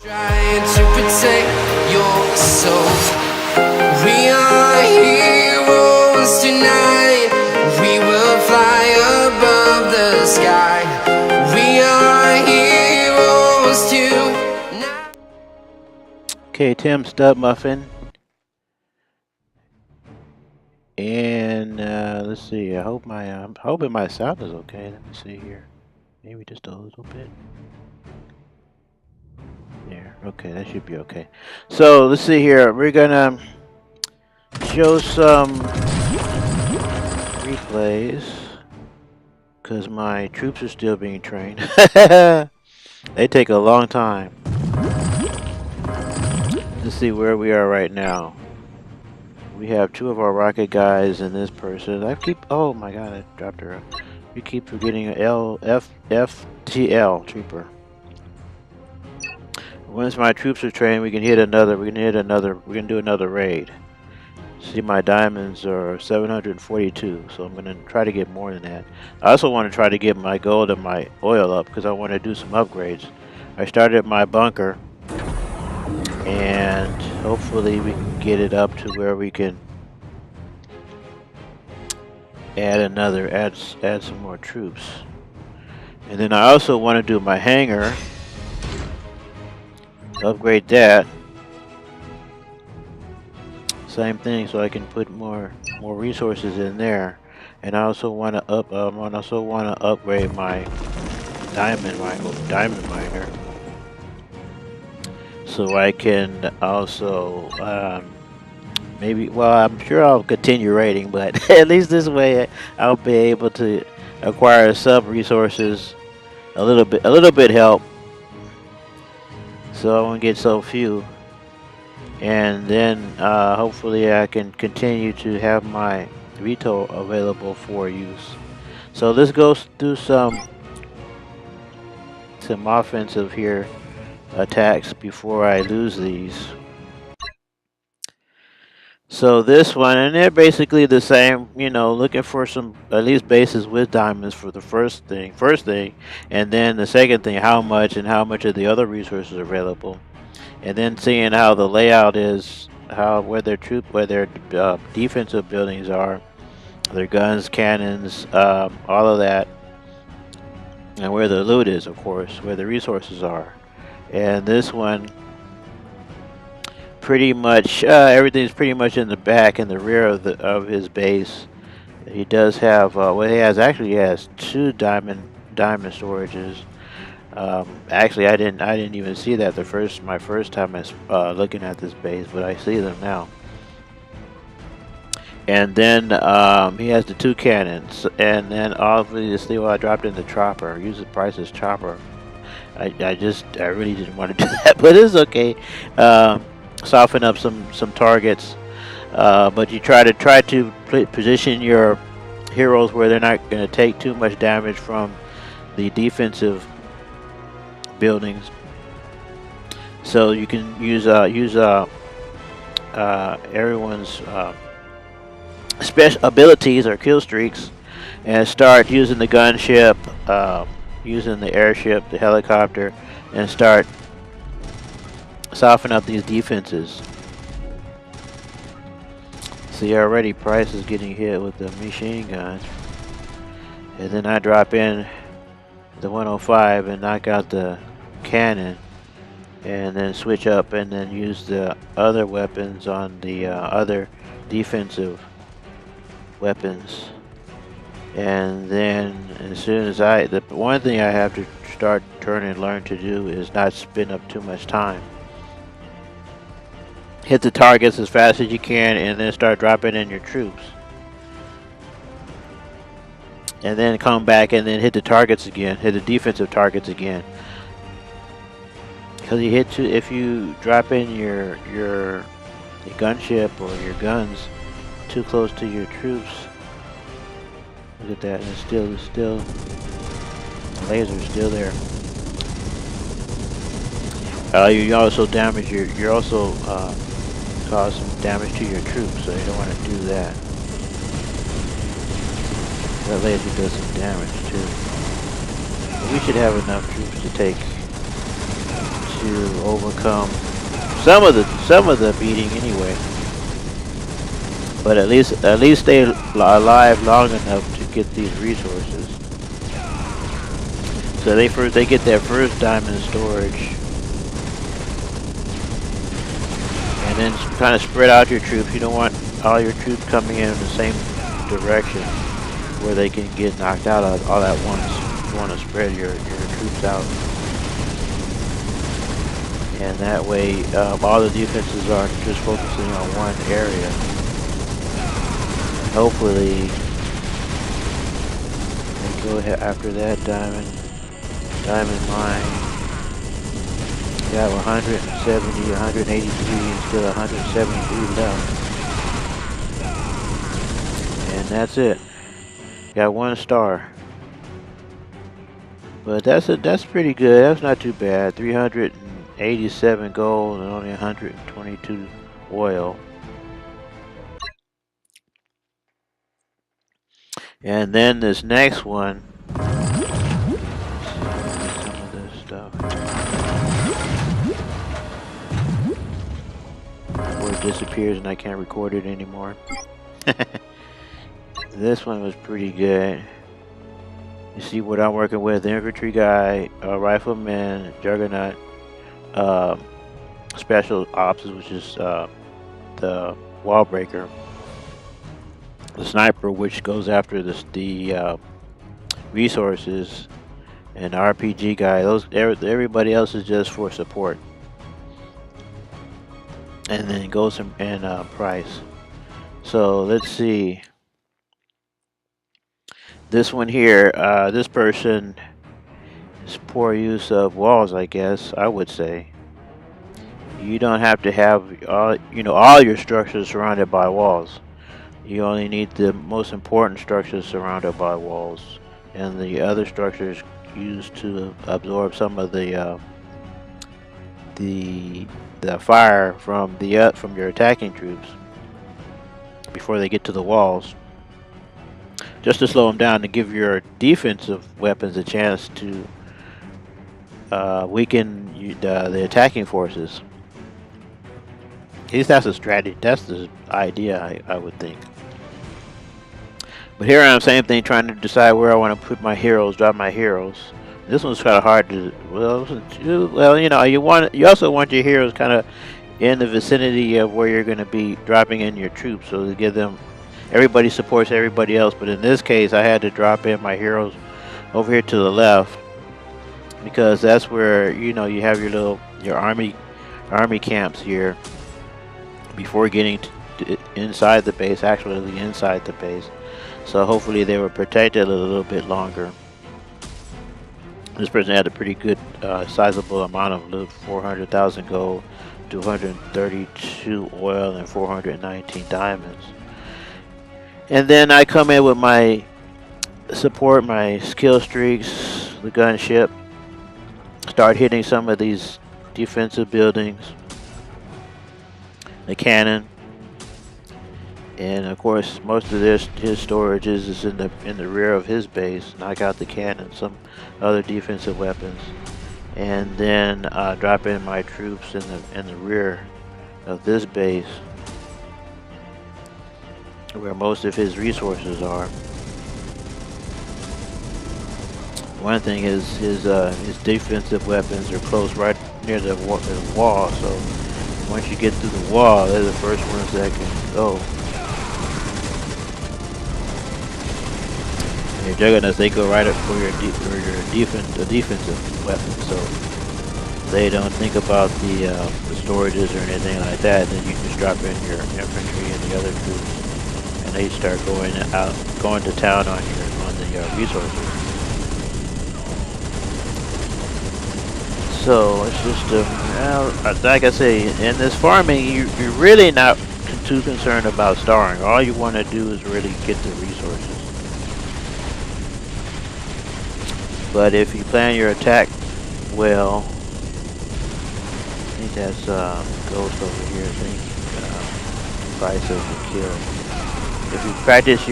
Trying to protect your soul. We are heroes tonight. We will fly above the sky. We are heroes tonight. Okay, Tim Stub Muffin. And let's see. I'm hoping my sound is okay. Let me see here. Maybe just a little bit. There. Okay, that should be okay. So let's see here. We're gonna show some replays because my troops are still being trained. They take a long time. Let's see where we are right now. We have two of our rocket guys and this person. Oh my god, I dropped her. We keep forgetting a FTL trooper. Once my troops are trained, we can do another raid. See, my diamonds are 742, so I'm gonna try to get more than that. I also want to try to get my gold and my oil up because I want to do some upgrades. I started my bunker, and hopefully we can get it up to where we can add some more troops. And then I also want to do my hangar, upgrade that. Same thing, so I can put more resources in there. And I also want to upgrade my diamond miner, so I can also I'm sure I'll continue raiding, but at least this way I'll be able to acquire some resources, a little bit help, so I won't get so few. And then hopefully I can continue to have my veto available for use. So let's go do some offensive here attacks before I lose these. So this one, and they're basically the same, you know, looking for some at least bases with diamonds for the first thing, and then the second thing, how much of the other resources are available. And then seeing how the layout is, where their defensive buildings are, their guns, cannons, all of that, and where the loot is, of course, where the resources are. And this one, pretty much everything's pretty much in the back and the rear of his base. He does have he has two diamond storages. Actually, I didn't even see that my first time looking at this base, but I see them now. And then he has the two cannons, and then obviously, I dropped in the chopper. Use the Price's chopper. I really didn't want to do that, but it's okay. Soften up some targets, but you try to position your heroes where they're not going to take too much damage from the defensive buildings. So you can use everyone's special abilities or kill streaks, and start using the gunship, using the airship, the helicopter, and start soften up these defenses. See, already Price is getting hit with the machine gun, and then I drop in the 105 and knock out the cannon, and then switch up and then use the other weapons on the other defensive weapons. And then as soon as the one thing I have to learn to do is not spend up too much time. Hit the targets as fast as you can, and then start dropping in your troops. And then come back and then hit the targets again, hit the defensive targets again. Because if you drop in your gunship or your guns too close to your troops, look at that, and it's still the laser's still there. You also damage you're also cause some damage to your troops, so you don't want to do that. That laser does some damage too. But we should have enough troops to take to overcome some of the beating anyway. But at least stay alive long enough to get these resources. So they get their first diamond storage, and then kind of spread out your troops. You don't want all your troops coming in the same direction where they can get knocked out all at once. You want to spread your troops out, and that way all the defenses are just focusing on one area. And hopefully they go ahead after that diamond mine. You have 170, 183, and still 173 left. And that's it. Got 1 star. But that's pretty good. That's not too bad. 387 gold and only 122 oil. And then this next one, some of this stuff before it disappears and I can't record it anymore. This one was pretty good. You see what I'm working with: the infantry guy, rifleman, juggernaut, special ops, which is the wall breaker, the sniper, which goes after the resources, and the RPG guy. Everybody else is just for support. And then goes and price. So let's see. This one here, this person is poor use of walls, I guess I would say. You don't have to have all your structures surrounded by walls. You only need the most important structures surrounded by walls, and the other structures used to absorb some of the fire from your attacking troops before they get to the walls, just to slow them down, to give your defensive weapons a chance to weaken the attacking forces. At least that's a strategy. That's the idea, I would think. But here I am, same thing, trying to decide where I want to put my heroes, drop my heroes. This one's kind of hard to. Well, you also want your heroes kind of in the vicinity of where you're going to be dropping in your troops, so to give them. Everybody supports everybody else, but in this case, I had to drop in my heroes over here to the left, because that's where you have your army camps here before getting inside the base. Actually, inside the base, so hopefully they were protected a little bit longer. This person had a pretty good, sizable amount of loot: 400,000 gold, 232 oil, and 419 diamonds. And then I come in with my support, my Killstreaks, the gunship, start hitting some of these defensive buildings, the cannon, and of course most of his storage is in the rear of his base. Knock out the cannon, some other defensive weapons, and then drop in my troops in the rear of this base, where most of his resources are. One thing is his defensive weapons are close, right near the wall. So once you get through the wall, they're the first ones that can go. And your juggernauts, they go right up for your defensive weapons. So they don't think about the storages or anything like that. Then you just drop in your infantry and the other troops, and they start going to town on the resources. So it's just like I say, in this farming, you're really not too concerned about starring. All you want to do is really get the resources. But if you plan your attack well, I think that's Ghost over here. I think price of the kill. If you practice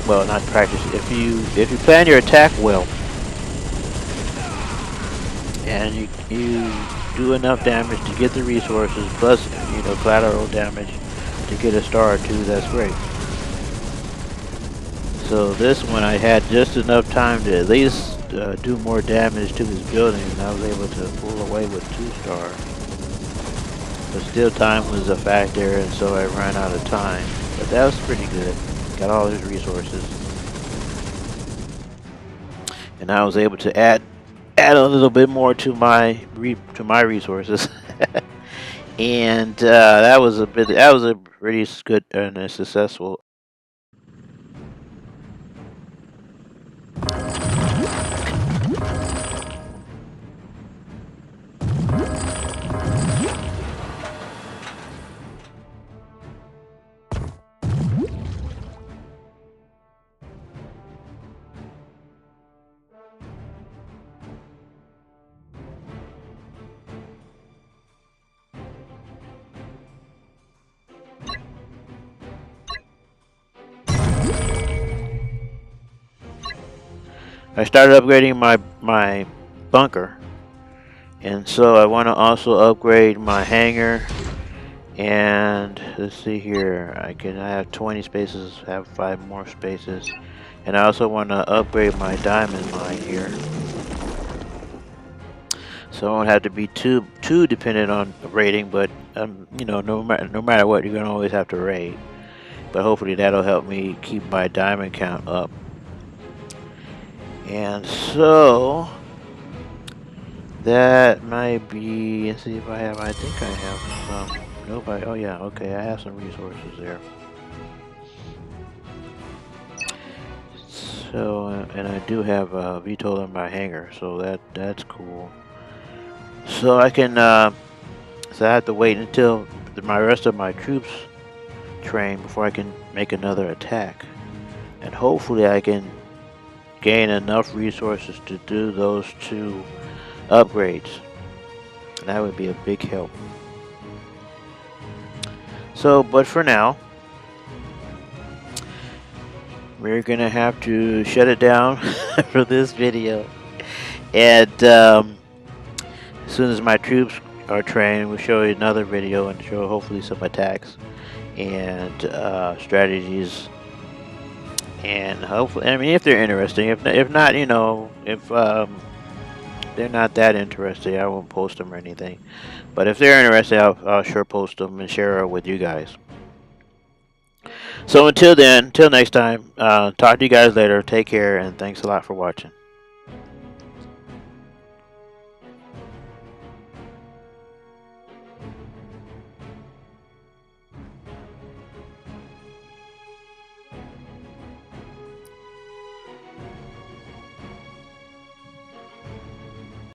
not practice. If you plan your attack well, and you do enough damage to get the resources, plus collateral damage to get a star or two, that's great. So this one I had just enough time to at least do more damage to his building, and I was able to pull away with 2 stars. But still, time was a factor, and so I ran out of time. But that was pretty good. Got all his resources, and I was able to add a little bit more to my resources. And that was a pretty good and a successful. I started upgrading my bunker, and so I want to also upgrade my hangar. And let's see here, I have 20 spaces, have 5 more spaces, and I also want to upgrade my diamond mine here, so I won't have to be too dependent on raiding. But no matter what, you're gonna always have to raid. But hopefully that'll help me keep my diamond count up. And so that might be. Let's see if I have. I think I have some. Nope. Oh yeah. Okay. I have some resources there. So and I do have VTOL in my hangar, so that's cool. So I can. So I have to wait until my rest of my troops train before I can make another attack, and hopefully I can gain enough resources to do those 2 upgrades. And that would be a big help. So, but for now, we're gonna have to shut it down for this video. And as soon as my troops are trained, we'll show you another video and show hopefully some attacks and strategies. And hopefully, I mean, if they're interesting. If not, if they're not that interesting, I won't post them or anything. But if they're interested, I'll sure post them and share it with you guys. So until then, until next time, talk to you guys later. Take care, and thanks a lot for watching.